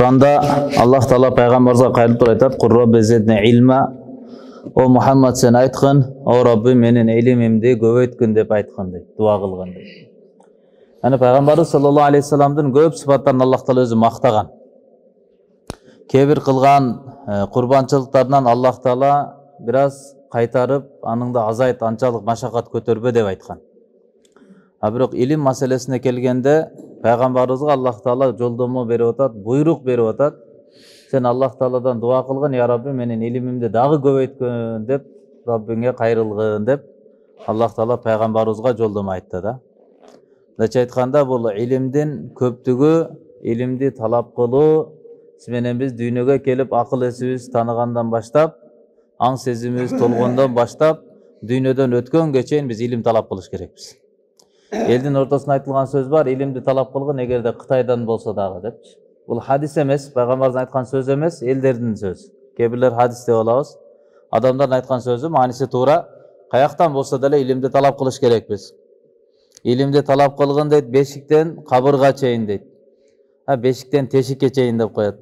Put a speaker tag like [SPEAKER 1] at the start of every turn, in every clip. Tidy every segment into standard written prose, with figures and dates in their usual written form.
[SPEAKER 1] Kur'an'da Allah Teala Peygamberimize kayırıp aytat, "Qur Rabbi zidni ilma." O Muhammed sen aytqın, "O Rabbi menin ilimimdi köbeytkün" dep aytqın deydi, dua kılgın deydi. Yani Peygamberimiz sallallahu aleyhi ve sellem'din köp sıfatlarını Allah Teala özü maqtagan. Kebir kılgan kurbançılıklarından Allah Teala biraz kaytarıp, anında azayt ançalık maşakat kötörbe dep aytqan. Biroq ilim masalesine kelgende Peygamberimizge Allah Teala joldomo berip atat, buyruk berip atat. Sen Allah Teala'dan dua kılgın, "Ya Rabbi menin ilimimdi dagı köbeytkün" dep Rabbinge kayrılgın dep Allah Teala Peygamberimizge joldomo aytты da. Daça aytkanda bul ilimdin köptügü, ilimdi talap kılуу, menen biz dünyöge kelip akıl esibimiz tanıgandan başlap, aң sezimimiz tolgondan başlap, dünyödөн ötkөнгө чейин biz ilim talap kılış kerekmiz. Eldin ortasına aytılgan söz var, ilimdi talap kılgın egerde Kıtaydan bolsa dagı depçi. Bul hadis emes, Peygamberimiz aytkan söz emes, elderдин sözü. Kebirler hadis dep alabыз. Adamların aytkan sözü manisi tuura, kayaktan bolsa dele ilimdi talap kılış kerekmiz. İlimdi talap kılgın deyt, beşikten kabırga çeyin deyt. Beşikten teşikке çeyin dep koyat.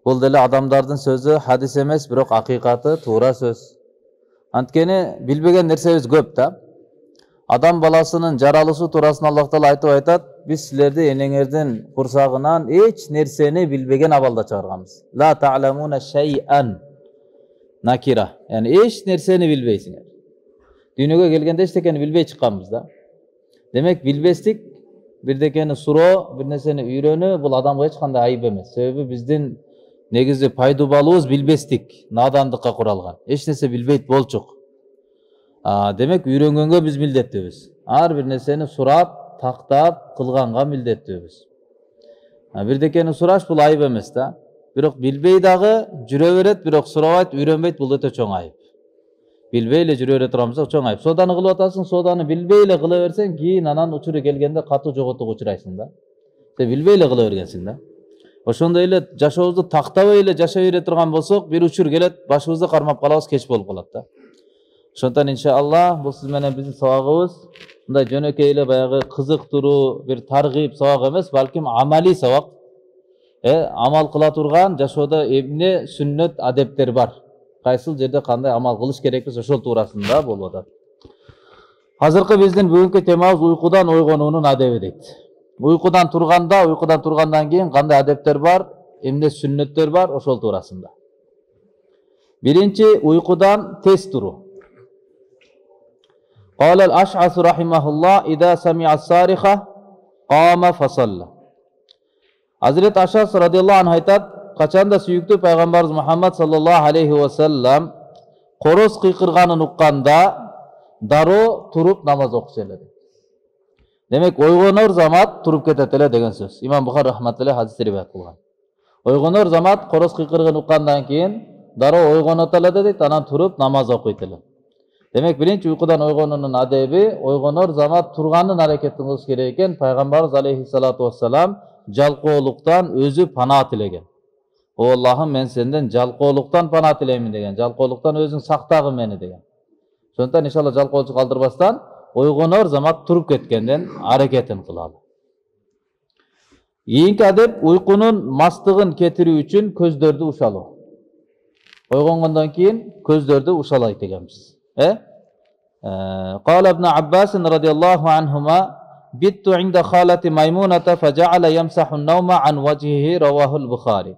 [SPEAKER 1] Bul dele adamdardın sözü hadis emes, biroq hakikati tuura söz. Antkeni bilbegen nersebиз көп da. Adam balasının jaralısı tuurasында Allah Teala aytıp aytat, "Biz sizlerdi enеңердин kursagынан hiç nerseni bilbegen abalda çağırganбыз. La ta'lamuna şey'an." Nakira. Yani hiç nerseni bilbeysiңер. Dünyöge kelgende eçtekени bilbey çıkkanбыз da. Demek bilbestik, birdekeni suroo, bir nerseni үйрөнүү, bul adamga hiç kандай ayıp emes. Sebebi bizdin negizi пайдубалыбыз bilbestik, nadandыкка kuralgan. Hiç nerse bilbeyt bolçuk. Demek үйрөнгөнгө biz mildettibиz. Har bir nerseni surap, taktap, kılganга mildettibиz. Birdekeni suraş bul ayıp emes da. Biroq bilbey dagı жүрө берет, biroq surabайт, үйрөнбейт, bul öte çoң ayıp. Bilbeyle жүрө бере турамызда çoң ayıp. Sodаны kılıp atasың, sodаны bilbeyle kıla bersen, keyin anan uçuru kelgende katı jogotуп uçurayсың da. Sen bilbeyle kıla bergensiň da. Ошондой эле жашообузду тактабай эле жашай бере турган болсок, bir учур келет, башыбызды кармап калабыз, кеч болуп калат да. Ошондон иншаллах бул сиз менен биздин сабагыбыз мындай жөнөкөй эле баягы кызыктыруу, bir таргип сабак эмес, балким амалий сабак. Амал кыла турган жашоодо эмне сүннөт адептер бар. Кайсыл жерде кандай амал кылыш керекпиз, ошол туурасында болуп атат. Азыркы биздин бүгүнкү темабыз уйкудан ойгонуунун адеби дейт. Uykudan turgandan keyin qanday adepler var, emne sünnetler var, oşol tuurasında. Birinci, uykudan tez turu. Qala al-Ash'as rahimahullah, "İza sami'a as-sariha qama fasalla." Hazret Ash'as radıyallahu anh aytat, kaçanda süyüktü Peygamberimiz Muhammed sallallahu aleyhi ve sellem qoroz qıyqırganын uqqanda daro turup namaz okuşeledi. Demek oygonor zamat turup ketetele degen söz. İmam Bukhari rahmatullah hadis rivayet kılgan. Oygonor zamat qoroz qıyqırgın uqqandan keyin daro oygonotala deyt, anan turup namaz okuytulu. Demek birinci uykudan oygonunun adebi, oygonor zamat turganın hareketini kılış gerek eken Peygamberimiz aleyhissalatu vesselam jalkooluktan özü pana tilegen. O Allah'ım men senden jalkooluktan pana tileymin degen. Jalkooluktan özün saktagın meni degen. Şondan inşallah jalkooluk kaldırmasdan oygonor zamat turup ketkenden hareketin kılalı. Keyinki adep uykunun mastığın ketiriu üçün közdördü uşalуу. Oygongondan keyin közdördü uşalayt degenmiz. Qala ibn Abbas radıyallahu anhuma bittu inda khalati Maymunata faja'ala yamsahu an-nawma an wajhihi rawahul Bukhari.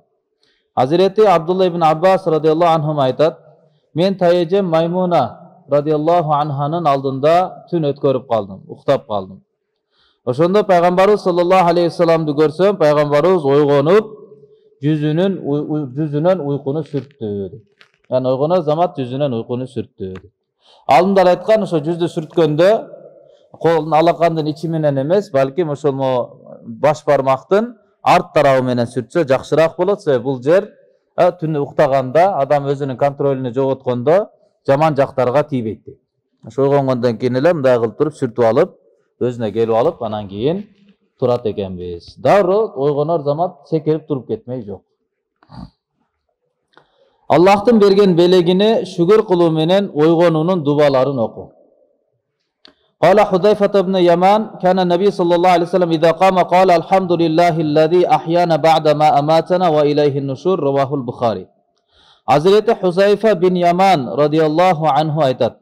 [SPEAKER 1] Hazreti Abdullah ibn Abbas radıyallahu anhuma aytat, men tayejem Maymuna radıyallahu anhanın aldında tün ötkörüp kaldım, uktap kaldım. Oşonda Peygamberimiz sallallahu aleyhi ve sellem'di görsem, Peygamberimiz oygonup yüzünen uykunu sürttü. Yani oygonar zamat yüzünen uykunu sürttü. Alımlar aytkan, oşo yüzdü sürtkönde kolun alakandın içi menen emes, balkim oşol baş parmaktın art tarafı menen sürtse jakşıraak bolot. Bul jer tünü uktaganda adam özünün kontrolünü jogotkondo jaman jaktarga тийбейт. Oygongondan keyin эле мындай кылып туруп сүртүп алып, өзүнө келип алып, анан кийин турат экенбиz. Дароо ойгонор замат секирип туруп кетмей жок. Allah'tın bergen belegine şükür kılуу menen oygonunun dubalарын oku. قال حذيفة بن يمان كان النبي صلى الله عليه وسلم إذا قام قال الحمد لله الذي أحيانا بعد ما أماتنا وإليه النشور رواه البخاري. Hazreti Huzayfa bin Yaman radıyallahu anhu aytadi.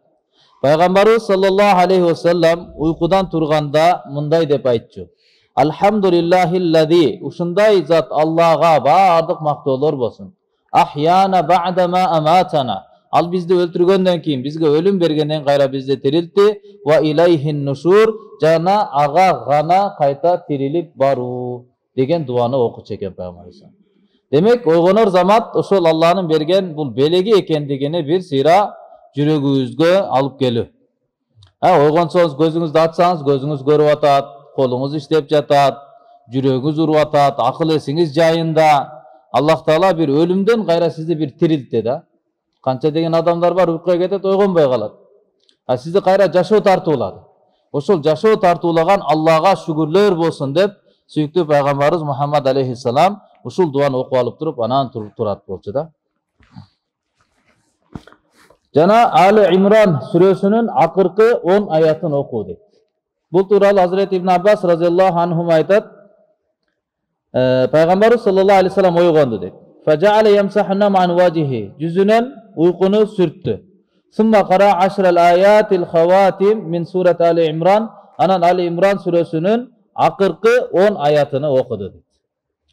[SPEAKER 1] Payg'ambarimiz sallallohu alayhi vasallam uyqudan turganda mınday deb aytчу. Alhamdulillahillazi ушундай zat Allohga bardык maqtovlar bolsun. Ahyana ba'da ma amatana. Al bizdi öldürgönden keyin bizge ölüm bergenden kayra bizde tirildi ve ilayhin nushur jana aga gana kayta tirilip baru degen duanı okup çeken Peygamberimiz. Demek oygonor zamat ошол Allah'ın bergen bul belegi ekendigini bir sira жүрөгүңүзгө alıp geliyor. Oygonsoңуз gözüңүздү açsanız gözüңүz görüp atat, kolunuz işlep jatat, жүрөгүңүz urup atat, akıl esiniz jayında. Allah Taala bir ölümden kayra sizi bir tiriltti da. Kança degen adamlar var uykuya ketет, ойгонбой калат. Sizди кайра жашоо тартуулады. Ошол жашоо тартуулаган Аллага шүгүрлөр болсун деп сүйүктүү пайгамбарыбыз Мухаммад алейхиссалам ушул дуаны окуп алып туруп анан турат болчу да. Жана Ali İmran сүрөсүнүн акыркы 10 аятын окуу дейт. Бул тууралуу Hazreti İbn Abbas radıyallahu anhum айтат. Пайгамбарыбыз sallallahu aleyhi ve sellem ойгонду дейт. Faja'ala yamsahuna man wajhihi. Yüzünen uykunu sürttü. Summa qara 10 ayatil khawatim min suret Ali İmran. Anan Ali İmran сүрөсүнүн akırkı 10 ayatını okudu.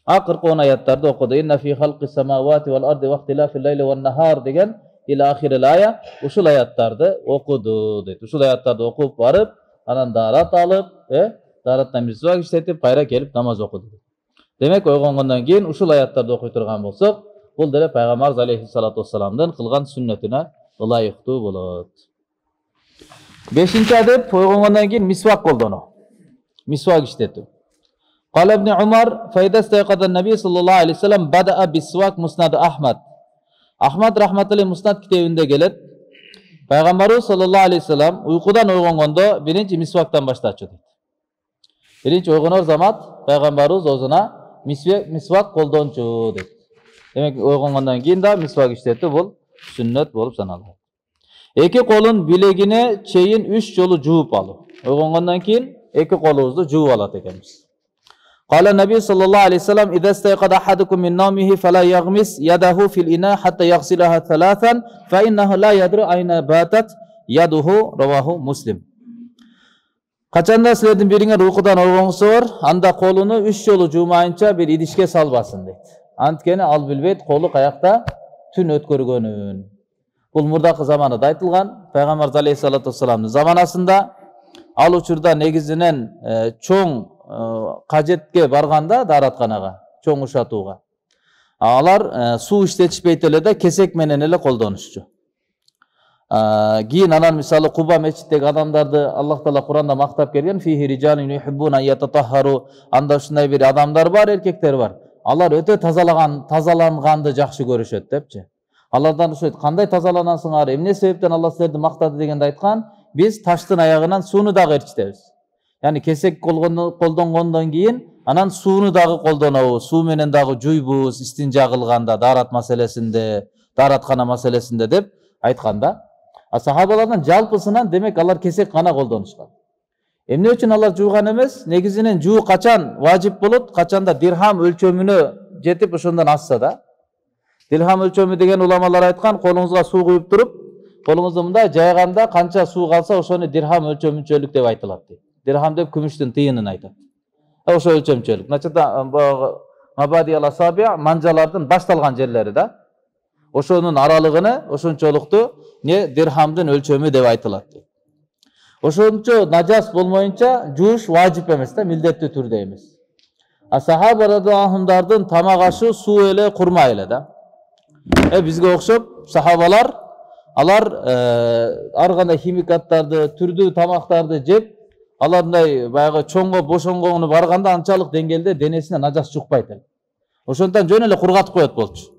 [SPEAKER 1] Akırkı 10 ayatlarda okudu. İnne fi halqis semawati vel ardi ve ihtilafil leyli ven nahar degen ila ahiril aya. Uşul ayatlarda okudu dedi. Uşul ayatlarda okup varıp anan darat alıp darattan bir suak işletip kayra gelip namaz okudu. Demek oygongondan keyin uşul ayatlarda okuy turgan bolsok, bul dele Peygamberimiz aleyhissalatu vesselam'dan kılgan sünnetine layıktуу bolot. 5-nji adep oygongondan keyin miswak koldono. Miswak işletiw. Qala ibn Umar fayda istayqada Nabi sallallahu aleyhi ve sellem bada'a biswak musnad Ahmad. Ahmad rahmatullah musnad kitabında gelet. Peygamberimiz sallallahu aleyhi ve sellem uykudan oygongondo birinci miswaktan başlaçı deydi. Birinci oygonor zamat Peygamberimiz ozuna miswak koldonçu deydi. Demek oygongondan keyin da miswak işletti, bul sünnet bolup sanaladi. Eki kolun bilegine çeyin 3 jolu juup alıp. Oygongondan keyin eki kolubuzdu juup alat ekenmiz. Qala Nabi sallallahu aleyhi ve sellem "İza istayqada ahadukum min nawmihi fala yaghmis yadahu fil ina hatta yaghsilaha thalathan fa innahu la yadri ayna batat yaduhu." Rawahu Muslim. Kaçanda sizlerden biriңер uykudan oygoңсор, anda kolunu 3 jolu juumayınça bir idişke salbasın deydi. Antkeni al bilbeyt kolu kayakta tün ötkörgөнүн. Bul murdakı zamanında aytılgan. Peygamberimiz aleyhissalatu vesselam'ın zamanasında al uçurda negizinen çoğun kajetke barganda daratxanaga, çoğun uşatuğa. Alar su işletişpeyt ele de kesek menen ele koldonuşçu. Giyin anan misali Kuba meçitteki adamlardı Allah Teala Kur'an'da maktap gelgen fihi ricalun yuhibbuna yatatahharu. Anda şunday bir adamlar var, erkekler var. Alar öte tazalangandı jakşı görüşöt depçi. Alardan uşoyt kanday tazalanasыңар, emne sebepten Allah sizlerdi maktады degende aytkan, biz taştın ayağынан suunu dagı erçitebиz. Yani kesek koldongondan keyin anan suunu dagı koldonobuz, suu menen dagı juyбуз, istinja kılganda, darat maselesinde, daratxana maselesinde dep aytkanda. Sahabalardan jalpысынан demek alar kesek gana koldonuşkan. Emne üçün alar juugan emes, negizinen juu kaçan vacip bolot, kaçanda dirham ölçömünü jetip ошондон assa da. Dirham ölçömü degen ulamalar aytkan, kolunuzga su kuyup turup, kolunuzda mınday jayganda kança su kalsa oşonu dirham ölçömünçölük dep aytılат deydi. Dirham dep күмүштүн тыйынын айтат. Ошо ölçömчөлүк. Значит, мабади ал-асаби' манжалардын башталган жерлери да. Ошонун аралыгыны, ошончолукту dirhamдын ölçömü деп айтылат дейди. Ошончо najас болмоюнча жууш важип эмес да, милдеттүү түрдө эмес. Сахаба радыйаллаху тамак ашы суу эле, курма эле да. Bizge okşop sahabalar alar ar kандай химикаттарды, түрдүү тамактарды жеп, алардай баягы чоңго бошонгону барганда анчалык деңгээлде денесине najас чукпайт эле. Ошондон жөн эле кургатып коет болчу.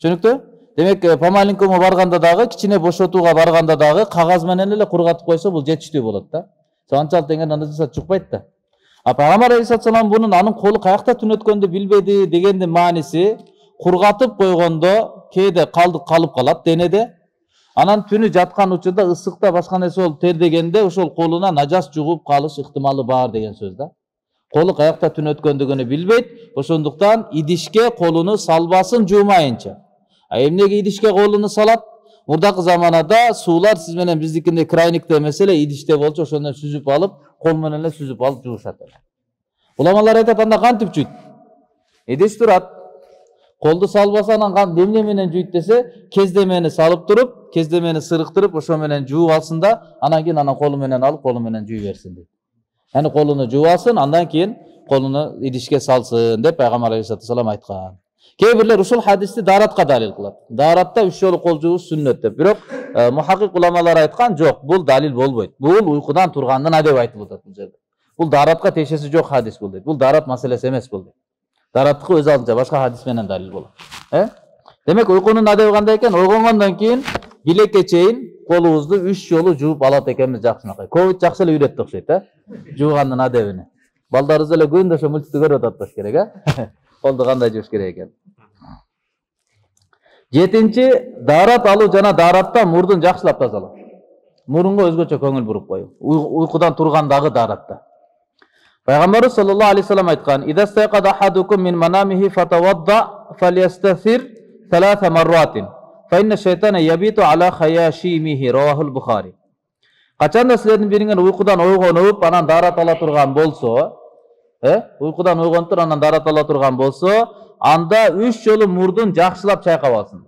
[SPEAKER 1] Түшүнүктү? Демек помаленькому барганда дагы, кичине бошотууга барганда дагы кагаз менен эле кургатып койсо бул жетиштүү болот да. Анчалык деңгээлде najас чукпайт да. Пайгамбар алейхиссалам bunun анын колу каякта түнөткөндү билбеди дегендин мааниси, кургатып койгондо кээде калдык калып калат денеде. Анан түнү жаткан учурда ысыкта башка нерсе болуп тердегенде ошол колуна нажас жугуп калыш ыктымалы бар деген сөз да. Колу каякта түн өткөндүгүнү билбейт, ошондуктан идишке колуну салбасын жуумайынча. Эмнеге идишке колуну салат? Мурдакы заманада суулар сиз менен биздикиндей крайниктер эмес эле, идиште болчу, ошондон сүзүп алып, кол менен эле сүзүп алып жуушат. Уламалар айтат, анда кантип жуйт? Идиш турат. Колду салбаса анан эмне менен жуйт десе, кездемени салып туруп, кездемени сырыктырып, ошо менен жууп алсын да, анан кийин анан колу менен алып, колу менен жуй берсин дейт. Yani kolunu juvasın, andan keyin kolunu idişke salsın dep Peygamber Aleyhisselatü Vesselam aytkan. Keybirler usul hadisni daratqa dalil kılat. Daratda 3 jolu kol juvus sünnet dep. Birok muhakkik ulamalar aytkan, jok, bul dalil bolboyt. Bul uykudan turgandan adep aytılıp atat bu жерде. Bul daratqa teşesi jok hadis bul deyt. Bul darat meselesi emes bul deyt. Daratqı öz alınca başka hadis menen dalil bolat. Demek uykunun adebi kандай eken, oygongondan keyin bilekке чейин колубузду 3 жолу жууп алат экенбиз жакшынакай. Ковид жакшы эле үйрөттү окшойт, жуугандын адебини. Балдарыбыз эле күндө ошо мультикти көрүп атат болуш керек, Колду кандай жууш керек экен. 7-нчи, дарат алуу жана даратта мурдун жакшылап тазалоо. Мурунга өзгөчө көңүл буруп коюу. Уйкудан тургандагы даратта. Пайгамбарыбыз саллаллаху алейхи вассалам айткан: "Ида стайqada ahadukum min manamihi fatawadda falyastathir 3 marratin." Fa'inna şeytana yabitu ala khayashimihi rawahul Bukhari. Kaçanda sizlerden birinden uykudan oygonup anan darat ala turgan bolso, uykudan oygonup anan darat ala turgan bolso, anda 3 jolu murdun jakşılap çayqap alsın.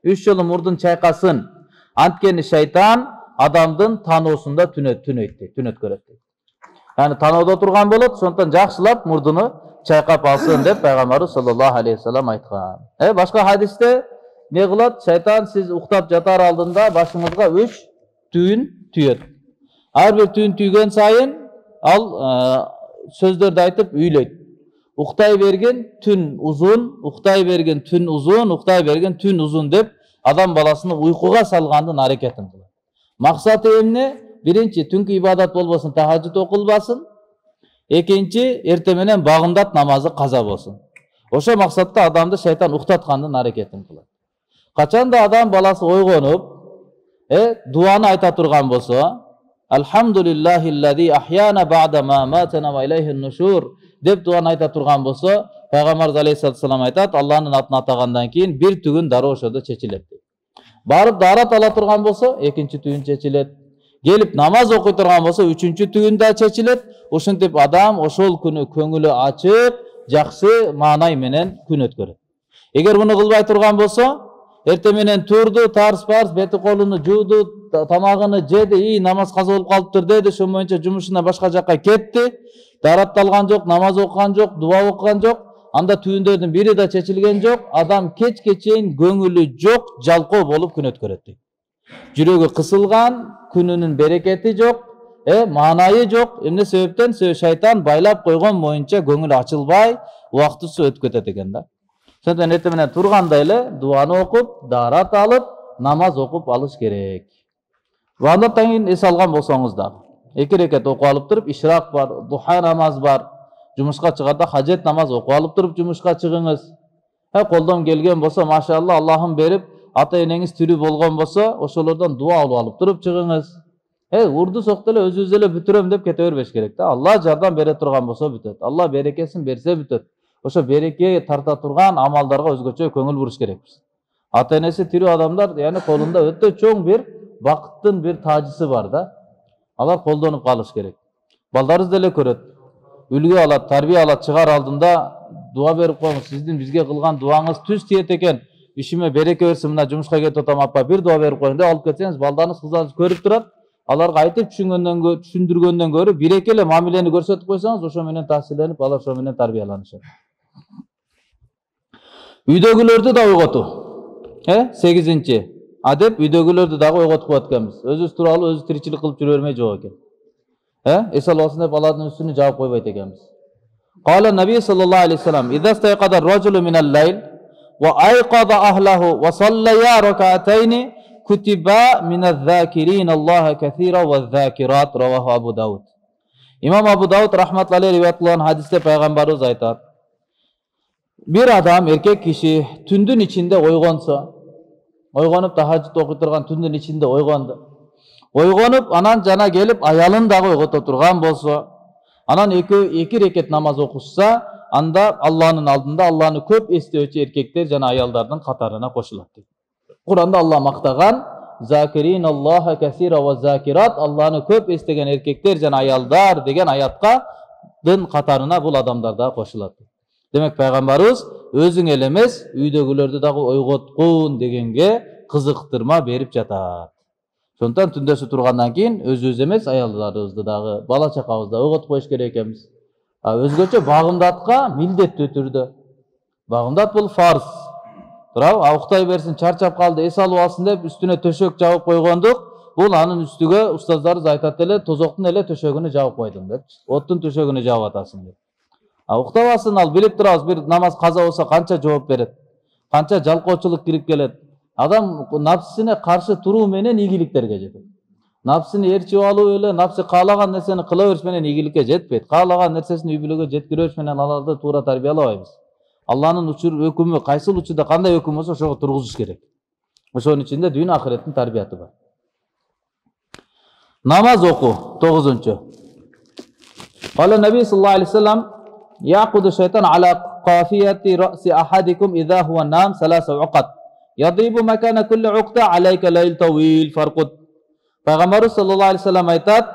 [SPEAKER 1] 3 jolu murdun çayqasın. Antkeni şeytan adamdın tanoosunda tün ötkөрөt. Yani tanoodо turgan bolot, sondan jakşılap murdunu çayqap alsın dep Peygamberimiz sallallahu aleyhi ve sellem aytkan. Başka hadiste ne kılat? Şeytan siz uktap jatar aldığında başınızga 3 tüyün tüyöt. Her bir tüyün tüygen sayın al sözlerde aytıp üyleyt. Uktay bergen tün uzun, uktay bergen tün uzun, uktay bergen tün uzun dep adam balasını uykuga salgandın hareketin kılat. Maksatı emne? Birinci tünkü ibadat bolbosun, tahajjud okulbasın. Ekinci erte menen bagındat namazı kaza bolsun. Oşo maksatda adamdı şeytan uktatkandın hareketin kılat. Kaçan da adam balası oygonup, duanı ayta turgan bolsa, Elhamdülillahillazi ahyana ba'da ma matana ve ileyhin nushur dep duanı ayta turgan bolsa, Peygamberimiz Aleyhisselatü Vesselam aytat, Allah'ın atını atagandan keyin bir tügün darı oşoda çeçilet. Barıp darat ala turgan bolsa, ekinci tügün çeçilet. Gelip namaz okuy turgan bolsa, üçüncü tügün da çeçilet. Oşuntip adam oşol günü köngülü açıp, jakşı manay menen gün ötkөрөt. Eger bunu kılbay turgan bolsa, erте менен турду, тарс парс, бети колуну жууду, тамагыны жеди, намаз каза болуп калыптыр деди, ошон боюнча жумушуна башка жакка кетти. Даратталган жок, намаз окуган жок, дуа окуган жок. Анда түйүндөрдүн бири да чечилген жок. Адам кечке чейин көңүлү жок, жалкоо болуп күн өткөрөт. Жүрөгү кысылган, күнүнүн берекети жок, маанайы жок. Эмне себептен? Шайтан байлап койгон боюнча көңүл ачылбай, убактысы өтүп кетет экен да. Sondan erте менен турганда эле дуаны окуп, дарат алып, намаз окуп алыш керек. Вандаттан кийин эс алган болсоңуз да, 2 рекет окуп алып туруп, ишрак бар, духа намаз бар. Жумушка чыгарда хажет намаз окуп алып туруп жумушка чыгыңыз. Колдон келген болсо, машалла, Аллахым берип, ата-энеңиз тирүү болгон болсо, ошолордон дуа алып туруп чыгыңыз. Урду сокто эле өзүбүз эле бүтүрөм деп кете бербеш керек да. Алла жардам бере турган болсо бүтөт. Алла берекесин берсе бүтөт. Ошо береке тарта турган амалдарга өзгөчө көңүл буруш керекпиз. Ата-энеси тирүү адамдар, яны колунда өтө чоң бир бакыттын бир тажысы бар да. Алар колдонуп калыш керек. Балдарыбыз деле көрөт. Үлгү алат, тарбия алат, чыгар алдында дуа берип коюңуз. Сиздин бизге кылган дуаңыз түз тиет экен. Ишиме береке берсин, мына жумушка кетип атам апа, бир дуа берип коюң деп алып кетсеңиз, балдарыңыз, кыздарыңыз көрүп турат. Аларга айтып түшүндүргөндөн көрү биреке эле мамилени көрсөтүп койсоңуз, ошо менен таасирленип, алар ошо менен тарбияланышат. Үйдөгүлөрдү да ойготуу. 8-нчи адеп, үйдөгүлөрдү дагы ойготуп коет экенбиз. Өзүбүз тууралуу өзү тиричилик кылып жүрө бермей жок экен. Эс албасын деп алардын үстүнө жаап койбойт экенбиз. Кала Наби саллаллаху алейхи вассалам: "Иза стайqada ar-rajulu min al-layl wa ayqada ahlahu wa sallaya rak'atayn kutiba min az-zakirin Allah kaseera wa az-zakirat." Rawahu Abu Davud. İmam Abu Davud rahmatullah aleyhi rivayet kılan hadiste Peygamberimiz aytar. Bir adam, erkek kişi tündün içinde oygonsa, ойгонуп тахажжуд окуй турган түндүн ичинде ойгонду. Ойгонуп анан жана келип аялын дагы ойгото турган болсо, анан эки рекет намаз окушса, анда Алланын алдында Алланы көп эстөөчү эркектер жана аялдардын катарына кошулат дейт. Куранда Алла мактаган: "Закирин Аллаха касира ва закират", Алланы көп эстеген эркектер жана аялдар деген аятка дын катарына бул адамдар да кошулат. Демек пайгамбарыбыз өзүң эле эмес, үйдөгүлөрдү дагы ойготкун дегенге кызыктырма берип жатат. Ошондуктан түндөсү тургандан кийин өзүбүз эмес, аялдарыбызды дагы, бала чакабызды ойготуп коюш керек экенбиз. Өзгөчө багымдатка милдеттүү түрдө. Багымдат бул фарз. Туурабы? Уктай берсин, чарчап калды, эс алып алсын деп үстүнө төшөк жабып койгондук, бул анын үстүгө устаздарыбыз айтат эле, тозоктун эле төшөгүнү жабып койдум деп. Оттун төшөгүнү жабып атасың деп. Уктабасын, ал билип турабыз, бир намаз каза болсо канча жооп берет, канча жалкоочулук кирип келет. Адам напсисине каршы туруу менен ийгиликтерге жетет. Напсини ээрчип алуу эле, напси каалаган нерсени кыла бериш менен ийгиликке жетпейт. Каалаган нерсесин үй бүлөгө жеткире бериш менен аларды туура тарбиялабайбыз. Алланын өкүмү кайсыл учурда кандай өкүм болсо ошого тургузуш керек. Ошонун ичинде дүйнө ахиреттин тарбияты бар. Намаз окуу 9-нчу. Кала Наби саллаллаху алейхи вассалам: "Яқуду шайтан ала қафияти раси ахадикум идha huwa nam саласа уқат. Ядибу макана кулли уқта алейка лайл тавил фарқут." Пайгамбарыбыз саллаллаху алейхи вассалам айтат: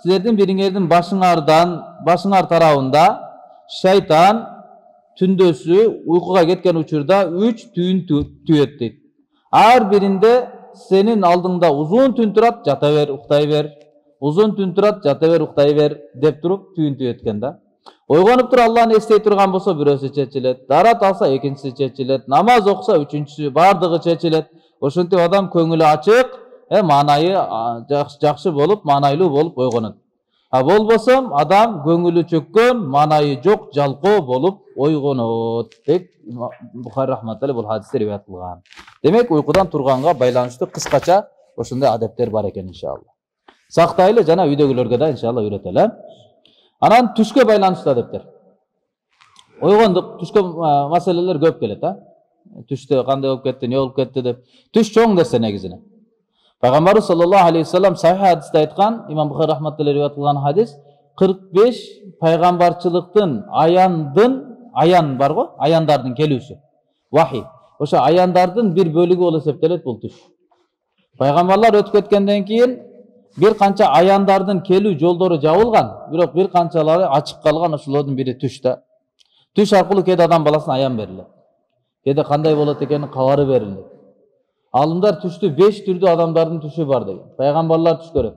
[SPEAKER 1] "Силердин бириңердин башыңар тарабында шайтан түндөсү уйкуга кеткен учурда 3 түйүн түйөт" дейт. Ар биринде сенин алдыңда узун түн турат, жата бер, уктай бер. Узун түн турат, жата бер, уктай бер деп туруп түйүн түйөткөн да. Ойгонуп туруп Алланы эстей турган болсо бирөөсү чечилет, дарат алса экинчиси чечилет, намаз окуса үчүнчүсү, бардыгы чечилет. Ошентип адам көңүлү ачык, маанайы жакшы болуп, маанайлуу болуп ойгонот. Болбосо адам көңүлү чөккөн, маанайы жок, жалкоо болуп ойгонот деп Бухари рахматуллахи бул хадисте риwayat кылган. Демек уйкудан турганга байланыштуу кыскача ошондой адептер бар экен иншалла. Сактайлы жана үйдөгүлөргө да иншалла үйрөтөлү. Анан түшкө байланыштуу адептер. Ойгондук, түшкө маселелер көп келет, Түштө кандай болуп кетти, эмне болуп кетти деп. Түш чоң нерсе негизине. Пайгамбарыбыз саллаллаху алейхи вассалам сахих хадисте айткан, имам Бухари рахматуллахи риwayat кылган хадис, 45 пайгамбарчылыктын аян бар го, аяндардын келүүсү. Вахи. Ошо аяндардын бир бөлүгү болуп эсептелет бул түш. Пайгамбарлар өтүп кеткенден кийин бир канча аяндардын келүү жолдору жабылган, бирок бир канчалары ачык калган, ошолордун бири түш да. Түш аркылуу кээде адам баласына аян берилет. Кээде кандай болот экенин кабары берилет. Алымдар түштү 5 түрдүү адамдардын түшү бар деген. Пайгамбарлар түш көрөт.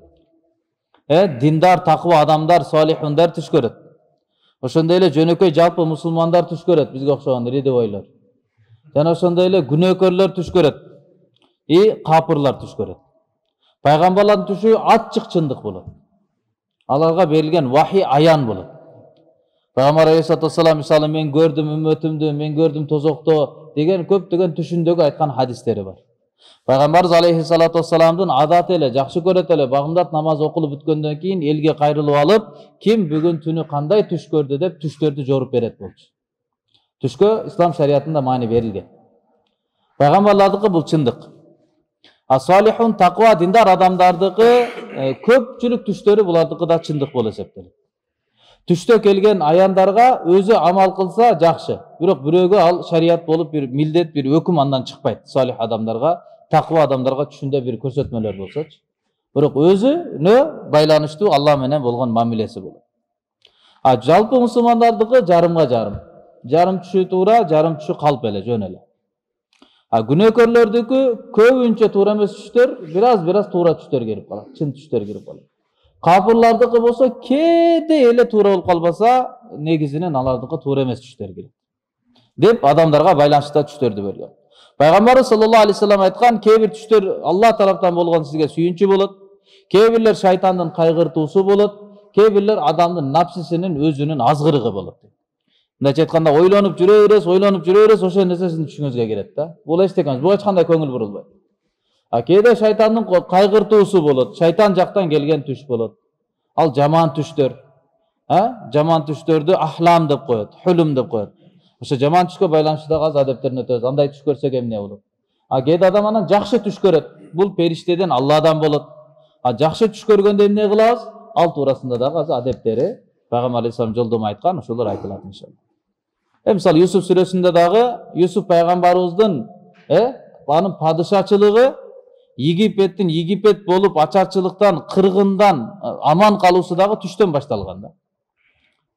[SPEAKER 1] Диндар, таква адамдар, салихундар түш көрөт. Ошондой эле жөнөкөй жалпы мусулмандар түш көрөт, бизге окшогон рядовойлор. Жана ошондой эле күнөөкөрлөр түш көрөт. Капырлар түш көрөт. Пайгамбарлардын түшү ачык чындык болот. Аларга берилген вахи аян болот. Пайгамбар алейхиссалату вассалам мисалы мен көрдүм үммөтүмдү, мен көрдүм тозокто деген көптөгөн түшүндөгү айткан хадистери бар. Пайгамбарыбыз алейхиссалату вассаламдын адаты эле, жакшы көрөт эле, багымдат намаз окулуп бүткөндөн кийин элге кайрылып алып, ким бүгүн түнү кандай түш көрдү деп түштөрдү жоруп берет болчу. Түшкө ислам шариятында маани берилген. Пайгамбарлардыкы бул чындык. Салихун, таква, диндар адамдардыкы көпчүлүк түштөрү булардыкы да чындык болуп эсептелет. Түштө келген аяндарга өзү амал кылса жакшы. Бирок бирөөгө ал шарият болуп бир милдет, бир өкүм андан чыкпайт. Салих адамдарга, таква адамдарга түшүндө бир көрсөтмөлөр болсочу. Бирок өзүнө байланыштуу Алла менен болгон мамилеси болот. Жалпы мусулмандардыкы жарымга жарым. Жарым түшү туура, жарым түшү калп эле, жөн эле. Күнөөкөрлөрдүкү көбүнчө туура эмес түштөр, бираз туура түштөр кирип калат, чын түштөр кирип калат. Капырлардыкы болсо кээде эле туура болуп калбаса, негизинен алардыкы туура эмес түштөр кирет. Деп адамдарга байланыштуу түштөрдү берген. Пайгамбарыбыз саллаллаху алейхи вассалам айткан, кээ бир түштөр Алла тараптан болгон сизге сүйүнчү болот, кээ бирлер шайтандын кайгыртуусу болот, кээ бирлер адамдын напсисинин өзүнүн азгырыгы болот. Мындайча айтканда ойлонуп жүрө бересиз, ошо нерсе сиздин түшүңүзгө кирет да. Бул эчтекеңиз, буга эч кандай көңүл бурулбайт. Кээде шайтандын кайгыртуусу болот, шайтан жактан келген түш болот. Ал жаман түштөр. Жаман түштөрдү ахлам деп коет, хулум деп коет. Ошо жаман түшкө байланыштуу да азыр адептерин өтөбүз. Андай түш көрсөк эмне болот? Кээде адам анан жакшы түш көрөт. Бул периштеден, Алладан болот. Жакшы түш көргөндө эмне кылабыз? Ал туурасында дагы азыр адептери Пайгамбар алейхисалам жолдомо айткан, ошолор айтылат иншалла. Мисалы Юсуф сүрөсүндө дагы Юсуф пайгамбарыбыздын анын падышачылыгы Египеттин Египет болуп ачарчылыктан, кыргындан аман калуусу дагы түштөн башталган да.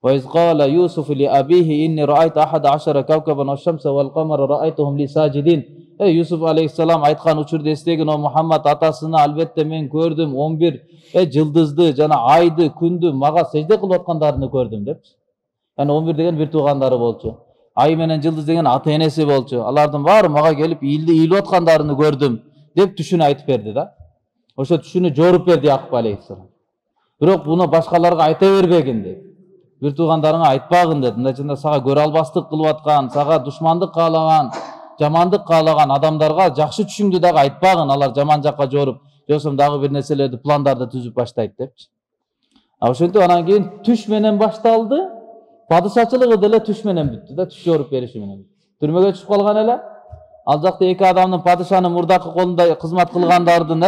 [SPEAKER 1] وَإِذْ قَالَ يُوسُفُ لِأَبِيهِ إِنِّي رَأَيْتُ أَحَدَ عَشَرَ كَوْكَبًا وَالشَّمْسَ وَالْقَمَرَ رَأَيْتُهُمْ لِي سَاجِدِينَ. Юсуф алейхиссалам айткан учурда эстегин, о Мухаммад, атасына албетте мен көрдүм 11 жылдызды жана айды, күндү мага сежде кылып аткандарын көрдүм деп. Yani 11 деген бир туугандары болчу. Ай менен жылдыз деген ата энеси болчу. Алардын баары мага келип ийилип аткандарын көрдүм деп түшүнү айтып берди да. Ошо түшүнү жоруп берди Якуп алейхиссалам. Бирок буну башкаларга айта бербегин деп. Бир туугандарыңа айтпагын деди. Мындайча сага көрө албастык кылып аткан, сага душмандык каалаган, жамандык каалаган адамдарга жакшы түшүңдү дагы айтпагын, алар жаман жакка жоруп, жоксо дагы бир нерселерди, пландарды түзүп баштайт депчи. Ошентип анан кийин түш менен башталды. Падышачылыгы деле түш менен бүттү да, түш жоруп бериши менен. Түрмөгө түшүп калган эле. Ал жакта эки адамдын падышанын мурдакы колунда кызмат кылгандардын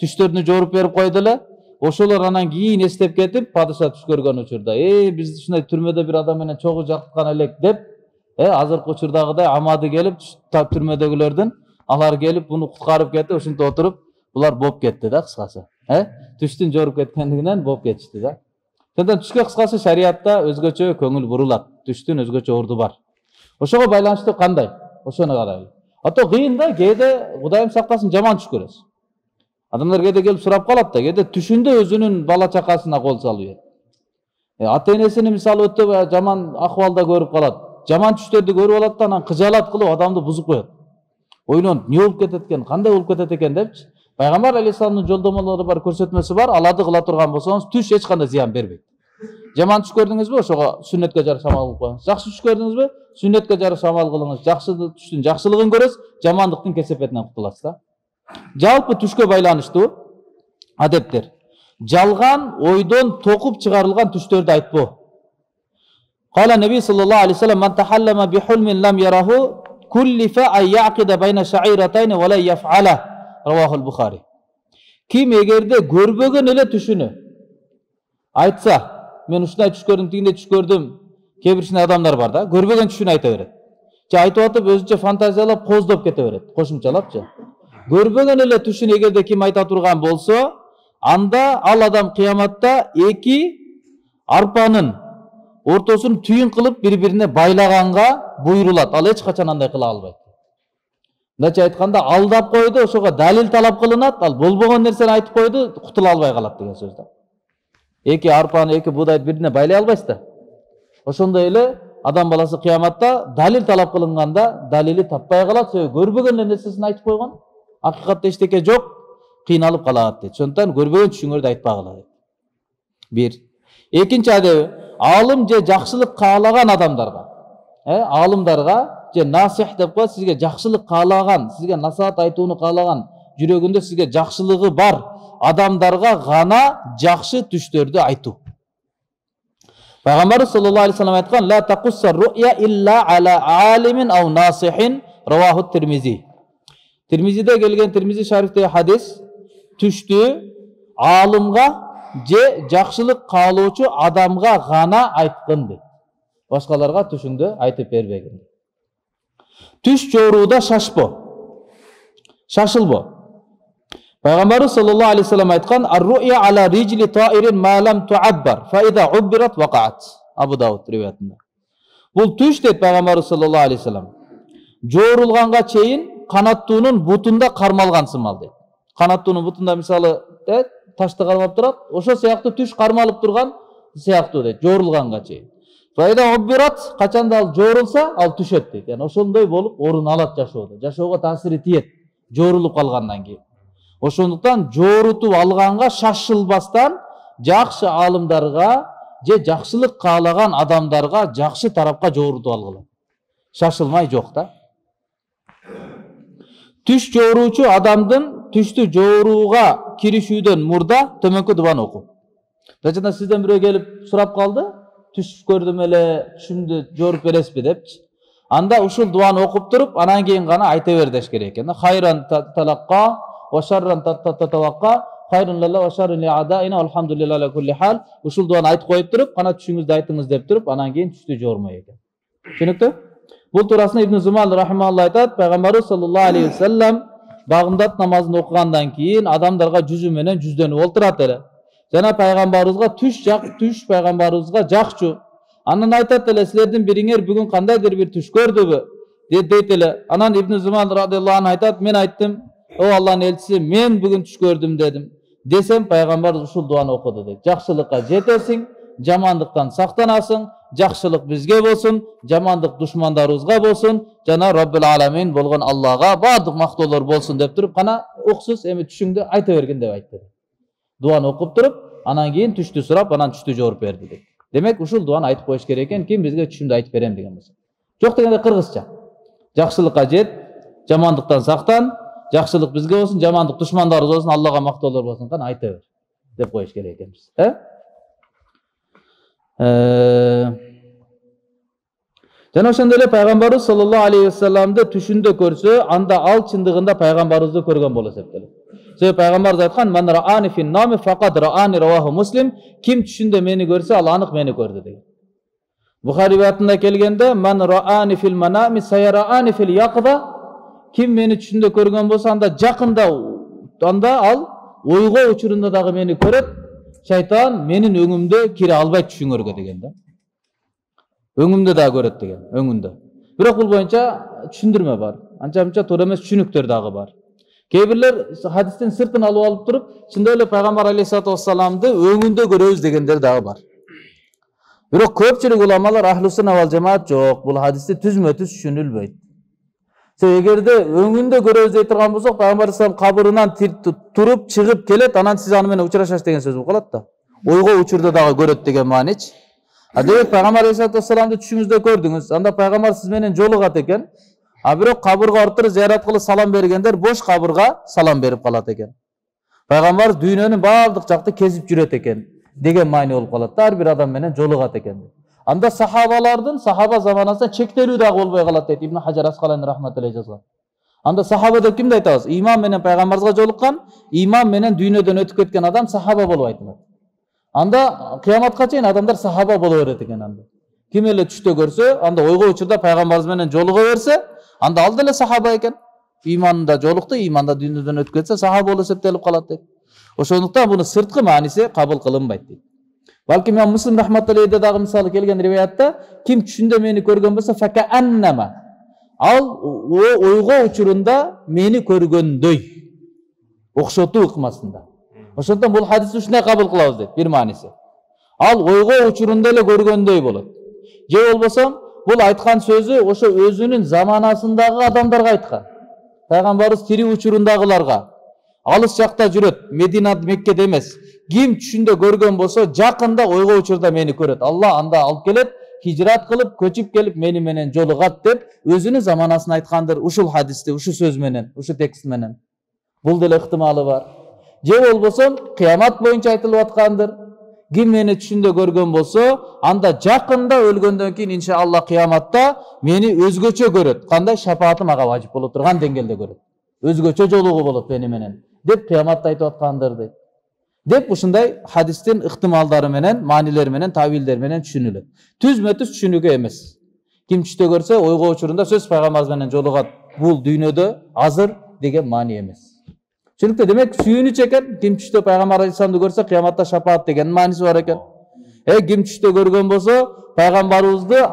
[SPEAKER 1] түштөрүнү жоруп берип койду эле. Ошолор анан кийин эстеп кетип, падыша түш көргөн учурда, биз ушундай түрмөдө бир адам менен чогуу жаккан элек деп, азыркы учурдагыдай амады келип, түрмөдөгүлөрдүн алар келип буну куткарып кетти, ошентип отуруп, булар болуп кетти да, кыскасы. Түштүн жоруп кеткендигинен болуп кетишти да. Ошондон түшкө кыскасы шариатта өзгөчө көңүл бурулат. Түштүн өзгөчө орду бар. Ошого байланыштуу кандай? Ошону карайлы. Ато кыйын да, кээде Кудайым сактасын жаман түш көрөсүз. Адамдар кээде келип сурап калат да, кээде түшүндө өзүнүн бала чакасына кол салып ийет. Ата энесини мисалы өтө жаман акыбалда көрүп калат. Жаман түштөрдү көрүп алат да, анан кыжаалат кылып адамды бузуп коет. Ойлонуп, эмне болуп кетет экен, кандай болуп кетет экен депчи. Пайгамбар алейхисаламдын жолдомолору бар, көрсөтмөсү бар. Аларды кыла турган болсоңуз, түш эч кандай зыян бербейт. Жаман түш көрдүңүзбү? Ошого сүннөткө жараша амал кылып коюңуз. Жакшы түш көрдүңүзбү? Сүннөткө жараша амал кылыңыз. Жакшы түштүн жакшылыгын көрөсүз, жамандыктын кесепетинен кутуласыз да. Жалпы түшкө байланыштуу адептер. Жалган ойдон токуп чыгарылган түштөрдү айтпоо. Кала Наби саллаллаху алейхи вассалам: "Ман тахаллама би хулмин лам яраху куллифа ан яқида байна шаиратайни ва ла яф'ала." Равахул Бухари. Ким эгерде көрбөгөн эле түшүнү айтса, мен ушундай түш көрдүм, тигиндей түш көрдүм. Кээ бир адамдар бар да, көрбөгөн түшүнү айта берет. Же айтып атып өзүнчө фантазиялап, коздоп кете берет, кошумчалапчы. Көрбөгөн эле түшүн эгерде ким айта турган болсо, анда ал адам кыяматта эки арпанын ортосун түйүн кылып бири-бирине байлаганга буйрулат. Ал эч качан андай кыла албайт. Мындайча айтканда, алдап койду, ошого далил талап кылынат, ал болбогон нерсени айтып койду, кутула албай калат деген сөз да. Эки арпаны, эки буудайды бирине байлай албайсыз да. Ошондой эле адам баласы кыяматта далил талап кылынганда далили таппай калат, себеби көрбөгөн нерсесин айтып койгон. Акыйкатта эчтеке жок, кыйналып калат дейт. Ошондуктан көрбөгөн түшүңөрдү айтпагыла дейт. Бир. Экинчи адеби, алым же жакшылык каалаган адамдарга, алымдарга же насих деп коет, сизге жакшылык каалаган, сизге насаат айтууну каалаган, жүрөгүндө сизге жакшылыгы бар адамдарга гана жакшы түштөрдү айтуу. Пайгамбар саллаллаху алейхи вассалам айткан: "Ла тaqusса ру'ya illa ala alimin aw nasihin." Раваху Тирмизи. Тирмизиде келген, Тирмизи шарифтеги хадис, түштү алымга же жакшылык каалоочу адамга гана айткын дейт. Башкаларга түшүңдү айтып бербегин. Түш жорууда шашпо. Шашылбо. Пайгамбар саллаллаху алейхи вассалам айткан: "Ар-ру'я ala rijli ta'irin ma lam tu'abbar, fa idha 'ubbirat waqa'at." Абу Дауд риwayatында. Бул түш дейт Пайгамбар саллаллаху алейхи вассалам. Жоорулганга чейин канаттуунун бутунда кармалган сымал дейт. Канаттуунун бутунда мисалы ташты кармап турат, ошо сыяктуу түш кармалып турган сыяктуу дейт, жоорулганга чейин. Файда оббират, качанда ал жоорулса, ал түшөт дейт. Yani ошондой болуп орун алат жашоодо. Жашоого таасири тиет, жоорулуп калгандан кийин. Ошондуктан жоорутуп алганга шашылбастан жакшы алымдарга же жакшылык каалаган адамдарга жакшы тарапка жоорутуп алгыла. Шашылмай жок да. Түш жооручу адамдын түштү жоорууга киришүүдөн мурда төмөнкү дубаны окуу. Жана сизден бирөө келип сурап калды, түш көрдүм эле, түшүмдү жоруп бересизби депчи. Анда ушул дуаны окуп туруп, анан кийин гана айта бер деш керек экен. Хайран талакка ва шарран татавакка, хайрун лилла ва шаррун ли адаина, алхамдулилlah ла кулли хал. Ушул дуаны айтып коюп туруп, кана түшүңүздү айтыңыз деп туруп, анан кийин түштү жормой экен. Түшүнүктү? Бул туурасында Ибн Зумал рахимахуллах айтат, пайгамбарыбыз саллаллаху алейхи ва саллям багымдат намазын окугандан кийин адамдарга жүзү менен жүздөнүп олтурат эле. Жана пайгамбарыбызга түш пайгамбарыбызга жакчу. Анан айтат эле, силердин бириңер бүгүн кандайдыр бир түш көрдүбү? Дейт эле. Анан Ибн Зумал радыйаллаху анху айтат, мен айттым, о Аллахтын элчиси, мен бүгүн түш көрдүм дедим. Десем пайгамбар ушул дуаны окуду дейт. Жакшылыкка жетесиң, жамандыктан сактанасың, жакшылык бизге болсун, жамандык душмандарыбызга болсун, жана Роббул аламин болгон Аллага баардык мактоолор болсун деп туруп, кана уксуз эми түшүңдү айта бергин деп айтты. Дуаны окуп туруп, анан кийин түштү сурап, анан түштү жооп берди дейт. Демек ушул дуаны айтып коюш керек экен, ким бизге түшүмдү айтып берем деген болсо. Жок дегенде кыргызча. Жакшылыкка жет, жамандыктан сактан, жакшылык бизге болсун, жамандык душмандарыбыз болсун, Аллага мактоолор болсун, кана айта бер деп коюш керек экенбиз. Жана ошондой эле пайгамбарыбыз саллаллаху алейхи ва салламды түшүндө көрсө, анда ал чындыгында пайгамбарыбызды көргөн болот эсептелет. Себеби пайгамбарыбыз айткан: "Ман раани фин нами факат раани", раваху Муслим, ким түшүндө мени көрсө, ал анык мени көрдү деген. Бухари риwayatында келгенде: "Ман раани фил манами сайраани фил якда", ким мени түшүндө көргөн болсо, анда жакында, анда ал ойго учурунда дагы мени көрөт. Шайтан менин өңүмдө кире албайт түшүңөргө деген да. Өңүмдө да көрөт деген, өңүндө. Бирок бул боюнча түшүндүрмө бар. Анча-мынча туура эмес түшүнүктөр дагы бар. Кейбирлер хадистин сыртын алып туруп, чындап эле пайгамбар алейхиссалату вассаламды өңүндө көрөбүз дегендер дагы бар. Бирок көпчүлүк уламалар ахлу сунна вал жамаат жок, бул хадисти түзмө-түз түшүнүлбөйт. Эгерде өңүндө көрөбүз дей турган болсок, пайгамбар алейхиссалам кабырынан туруп чыгып келет, анан сиз аны менен учурашасыз деген сөз болуп калат да. Ойго учурда дагы көрөт деген маанич. Демек пайгамбар алейхиссалату вассаламды түшүңүздө көрдүңүз. Анда пайгамбар сиз менен жолугат экен. Бирок кабырга ортур зиярат кылып салам бергендер бош кабырга салам берип калат экен. Пайгамбар дүйнөнүн баардык жакты кезип жүрөт экен деген маани болуп калат. Ар бир адам менен жолугат экен. Анда сахаба заманасында чектелүү дагы болбой калат дейт Ибн Хажар Аскалани рахматуллахи жазган. Анда сахаба деп кимди айтабыз? Имам менен пайгамбарга жолуккан, имам менен дүйнөдөн өтүп кеткен адам сахаба болуп айтылат. Анда кыяматка чейин адамдар сахаба боло берет экен анда. Ким эле түштө көрсө, анда ойго учурда пайгамбарыбыз менен жолуга берсе, анда ал деле сахаба экен. Иманында жолукту, иманда дүйнөдөн өтүп кетсе сахаба болуп эсептелип калат дейт. Ошондуктан буну сырткы мааниси кабыл кылынбайт дейт. Балки имам Муслим рахматуллахи дагы мисалы келген риваятта, ким түшүндө мени көргөн болсо фака аннама, ал ойго учурунда мени көргөндөй, окшотуу ыкмасында. Ошондон бул хадисти ушундай кабыл кылабыз дейт, бир мааниси. Ал ойго учурунда эле көргөндөй болот. Же болбосо бул айткан сөзү ошо өзүнүн заманасындагы адамдарга айткан. Пайгамбарыбыз тири учурундагыларга, алыс жакта жүрөт, Мединада, Меккеде эмес. Ким түшүндө көргөн болсо, жакында ойго учурда мени көрөт. Алла анда алып келет, хижрат кылып, көчүп келип мени менен жолугат деп өзүнүн заманасын айткандыр. Ушул хадисти, ушу сөз менен, ушу текст менен. Бул деле ыктымалы бар. Же болбосо кыямат боюнча айтылып аткандыр. Ким мени түшүндө көргөн болсо, анда жакында өлгөндөн кийин иншалла кыяматта мени өзгөчө көрөт. Кандай шафаатым ага важип боло турган деңгээлде көрөт. Өзгөчө жолугу болот мени менен деп кыяматта айтып аткандыр дейт. Деп ушундай хадистин ыктымалдары менен, маанилери менен, тавилдери менен түшүнүлөт. Түзмө-түз түшүнүүгө эмес. Ким түштө көрсө, ойго учурунда сөз пайгамбарыбыз менен жолугат. Бул дүйнөдө азыр деген маани эмес. Чүнүктө демек сүйүнүч экен, ким түштө пайгамбар алейхиссаламды көрсө, кыяматта шафаат деген мааниси бар экен. Ким түштө көргөн болсо, пайгамбарыбызды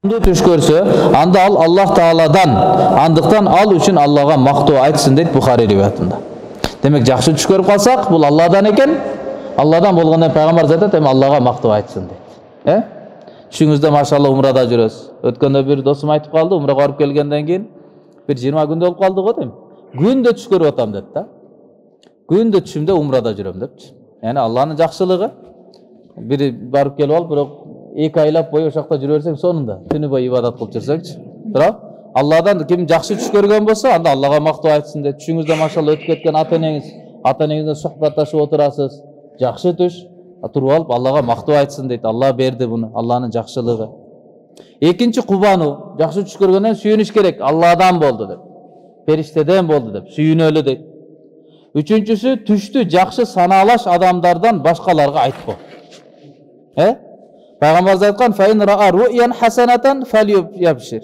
[SPEAKER 1] Tuş görse, anda al Allah Taala'dan, andıktan al üçün Allah'a maqtoo aytsın deydi Buxari rivayetinde. Demek жақсы tuş görüp kalsak, bu Allah'dan eken, Allah'dan bolğandan Peygamber zaten demek Allah'a maqtoo aytsın deydi. Düşünüzde maşallah umrada жүрөs. Ötkende bir dostum aytıp kaldı, umra barıp kelgenden keyin bir 20 günde olup kaldı go deyim. Günde tuş görüp atam dedi da. Günde tüşümde umrada жүрөm депчи. Yani Allah'ın жақсылығы. Biri barıp kelip alıp, bирок 2 aylap boyu o şakta жүрөсең sonunda tünü boyu ibadat kılıp жүрсөңчү. Bирок Allah'dan kim жақсы tuş görgen bolsa, anda Allah'a maqtoo aytsın deydi. Tüşüңüzde maşallah ötüp ketken ata-enеңizden suhbatlashıp oturasız. Жақсы tuş, turup alıp Allah'a maqtoo aytsın deydi. Allah berdi bunu, Allah'ın жақсылығы. Ekinci kubanu, жақсы tuş görgenden sүйүнүш керек. Allah'dan boldu deyip. Perişteden boldu deyip, sүйүнөлү deyip. Üçüncüsü, tüştü жақсы sanalaş adamlardan başkalarga aytpo. Peygamber aytkan fein ra'a ru'yan hasanatan falyabshir.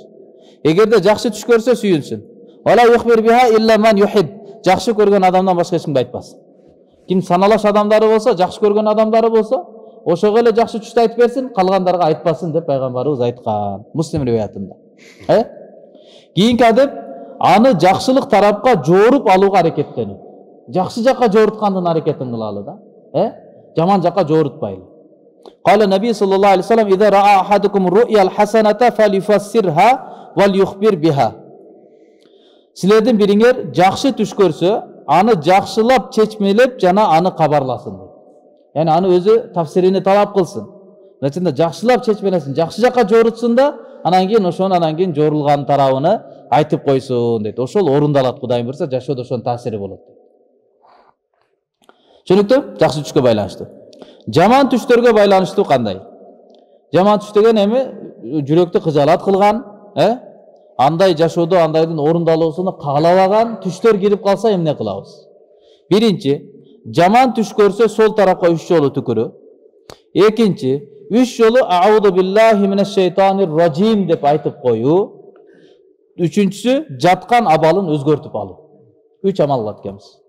[SPEAKER 1] Egerde жақсы tuş görse sүйүнсүn. Wala yukhbir biha illa man yuhib. Жақсы көрген адамдан башка эч кимге айтпасын. Ким саналаш адамдары болса, жақсы көрген адамдары болса, ошого эле жақсы түштү айтып берсин, калгандарга айтпасын деп пайгамбарыбыз айткан. Муслим риваятында. Кийинки адеп аны жақсылык тарапка жоруп алууга аракеттенүү. Жақсы жакка жоруткандын аракетин кылалы да. Жаман жакка жорутпайлы. قال النبي صلى الله عليه وسلم إذا رأى أحدكم الرؤيا الحسنة فليفسرها وليخبر بها. Sizlerden biriңер жақсы түш көрсө, аны жақсылап чечмелеп жана аны кабарласын. Yani аны өзү тафсирини талап кылсын. Начында жақсылап чечмелесин, жақсы жакка жорутсун да, анан кийин анан кийин жорулган тарабыны айтып койсун дейт. Ошол орундалат Кудайым буйрса, жашоодо ошонун таасири болот. Түшүнүктүү? Жақсы түшкө байланыштуу. Жаман түштөргө байланыштуу кандай? Жаман түш деген эми жүрөктү кыжалат кылган, андай жашоодо андайдын орундалуусуну каалабаган түштөр кирип калса эмне кылабыз? Биринчи, жаман түш көрсө сол тарапка 3 жолу түкүрүү. Экинчи, 3 жолу аузу биллахи минеш шейтанир раджим деп айтып коюу. Үчүнчүсү, жаткан абалын өзгөртүп алуу. 3 амал кылат экенбиз.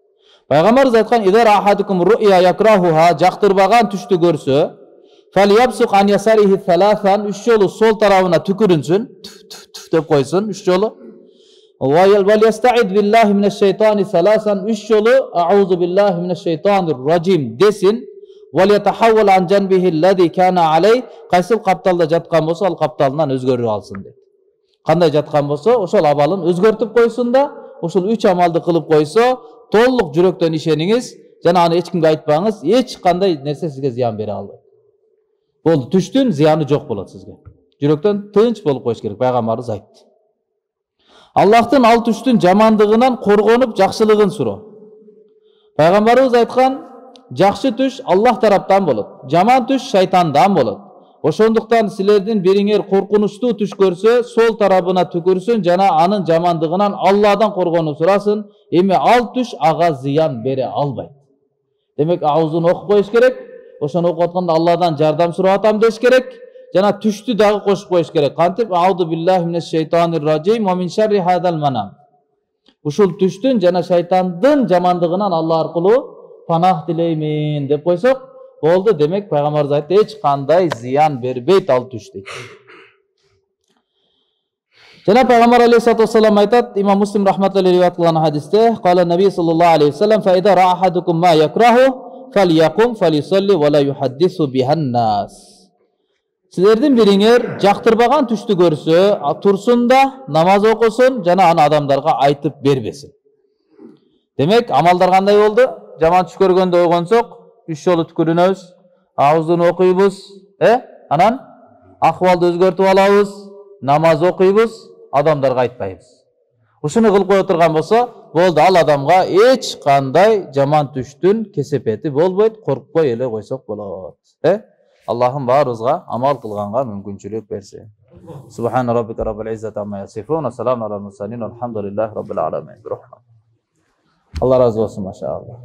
[SPEAKER 1] Пайгамбарыбыз айткан: "Идер ахадукум ру'я якрахуха", жактырбаган түштү көрсө, фалябсук ан ясарихи саласан, 3 жолу сол тарабына түкүрүнсүн, деп койсун 3 жолу. Вал ястаид биллахи минеш шейтани саласан, 3 жолу аузу биллахи минеш шейтанир раджим десин. Вал ятахаввал ан жанбихи аллази кана алей, кайсыл капталда жаткан болсо, ал капталынан өзгөрүп алсын дейт. Кандай жаткан болсо, ошол абалын өзгөртүп койсун да, ошол 3 амалды кылып койсо, толук жүрөктөн ишениңиз, жана аны эч кимге айтпаңыз, эч кандай нерсе сизге зыян бере албайт. Болду, түштүн зыяны жок болот сизге. Жүрөктөн тынч болуп коюш керек, пайгамбарыбыз айтты. Аллахтын ал түштүн жамандыгынан коргонуп, жакшылыгын суроо. Пайгамбарыбыз айткан, жакшы түш Аллах тараптан болот, жаман түш шайтандан болот. Ошондуктан силердин бириңер коркунучтуу түш көрсө, сол тарабына түкүрсүн жана анын жамандыгынан Алладан коргонуу сурасын, эми ал түш ага зыян бере албайт. Демек аузун окуп коюш керек, ошону окуп атканда Алладан жардам сурап атам деш керек, жана түштү дагы кошуп коюш керек. Кантип аузу биллахи минеш шейтанир раджим ва мин шарри хадал манам. Ушул түштүн жана шайтандын жамандыгынан Алла аркылуу панах дилеймин деп койсок, болду. Демек пайгамбарыбыз айтты, эч кандай зыян бербейт ал түш дейт. Жана пайгамбар алейхиссалату вассалам айтат, имам Муслим рахматуллахи риваят кылган хадисте, кала наби саллаллаху алейхи вассалам, фа ида ра ахадукум ма якраху фалякум фалисалли ва ла юхаддису бихан нас. Силердин бириңер жактырбаган түштү көрсө, турсун да намаз окусун жана аны адамдарга айтып бербесин. Демек амалдар кандай болду? Жаман түш көргөндө ойгонсок, 3 жолу түкүрүнөбүз, ауыздын окуйбуз, анан акыбалды өзгөртүп алабыз, намаз окуйбуз, адамдарга айтпайбыз. Ушуну кылып кое турган болсо, болду, ал адамга эч кандай жаман түштүн кесепети болбойт, коркпой эле койсок болот. Аллахым баарыбызга амал кылганга мүмкүнчүлүк берсин. Субхана раббика раббил иззати амма ясифун, саламун алал мурсалин, алхамдулиллахи раббил аламин. Алла разы болсун, машаалла.